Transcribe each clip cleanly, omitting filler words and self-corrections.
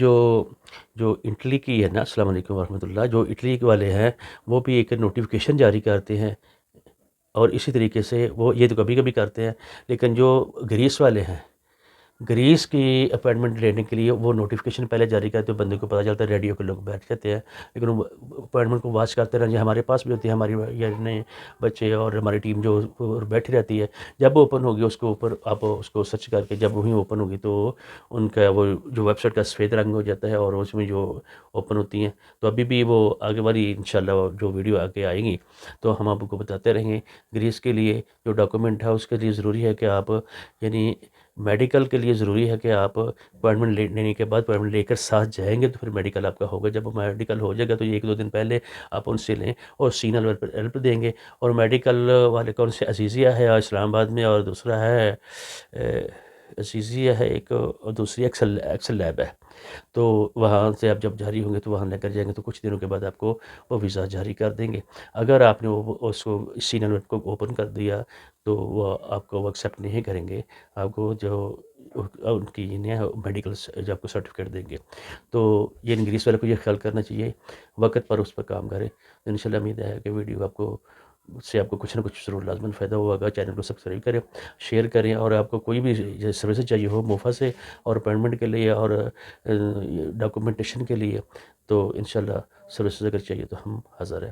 جو جو اٹلی کی ہے نا، السلام علیکم ورحمۃ اللہ، جو اٹلی کے والے ہیں وہ بھی ایک نوٹیفیکیشن جاری کرتے ہیں، اور اسی طریقے سے وہ یہ تو کبھی کبھی کرتے ہیں، لیکن جو گریس والے ہیں، گریس کی اپائنٹمنٹ لینے کے لیے وہ نوٹیفیکیشن پہلے جاری کرتے ہیں، بندے کو پتہ چلتا ہے، ریڈیو کے لوگ بیٹھ جاتے ہیں، لیکن وہ اپائنٹمنٹ کو واچ کرتے رہنا، ہمارے پاس بھی ہوتی ہے، ہماری یعنی بچے اور ہماری ٹیم جو بیٹھی رہتی ہے، جب وہ اوپن ہوگی اس کے اوپر آپ اس کو سرچ کر کے جب وہیں اوپن ہوگی تو ان کا وہ جو ویب سائٹ کا سفید رنگ ہو جاتا ہے، اور اس میں جو اوپن ہوتی ہیں تو ابھی بھی وہ آگے والی انشاءاللہ جو ویڈیو آگے آئیں گی تو ہم آپ کو بتاتے رہیں گے۔ گریس کے لیے جو ڈاکومنٹ ہے اس کے لیے ضروری ہے کہ آپ یعنی میڈیکل کے لیے ضروری ہے کہ آپ اپوائنٹمنٹ لینے کے بعد اپوائنٹمنٹ لے کر ساتھ جائیں گے تو پھر میڈیکل آپ کا ہوگا۔ جب وہ میڈیکل ہو جائے گا تو ایک دو دن پہلے آپ ان سے لیں اور سینل ہیلپ دیں گے، اور میڈیکل والے کون سے عزیزیہ ہے اسلام آباد میں، اور دوسرا ہے عزیزیہ ہے ایک، اور دوسری ایکسل لیب ہے، تو وہاں سے آپ جب جاری ہوں گے تو وہاں لے کر جائیں گے تو کچھ دنوں کے بعد آپ کو وہ ویزا جاری کر دیں گے۔ اگر آپ نے اس کو سینل ویب کو اوپن کر دیا تو وہ آپ کو وہ ایکسیپٹ نہیں کریں گے، آپ کو جو ان کی میڈیکل جو آپ کو سرٹیفکیٹ دیں گے۔ تو یہ انگریس والے کو یہ خیال کرنا چاہیے، وقت پر اس پر کام کریں۔ انشاءاللہ امید ہے کہ ویڈیو آپ کو سے آپ کو کچھ نہ کچھ ضرور لازماً فائدہ ہوگا۔ چینل کو سبسکرائب کریں، شیئر کریں، اور آپ کو کوئی بھی سروسز چاہیے ہو موفا سے اور اپائنٹمنٹ کے لیے اور ڈاکومنٹیشن کے لیے تو انشاءاللہ سروسز اگر چاہیے تو ہم حاضر ہیں۔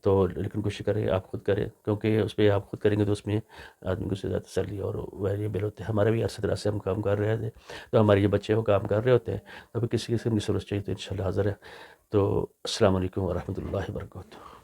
تو لیکن کوشش کریں آپ خود کریں، کیونکہ اس پہ آپ خود کریں گے تو اس میں آدمی کو زیادہ تسلی اور ویریبل ہوتے ہیں۔ ہمارے بھی عرصے دراز سے ہم کام کر رہے تھے، تو ہمارے جو بچے وہ کام کر رہے ہوتے ہیں، تو ابھی کسی قسم کی ضرورت چاہیے تو انشاءاللہ حاضر ہے۔ تو السلام علیکم ورحمۃ اللہ وبرکاتہ۔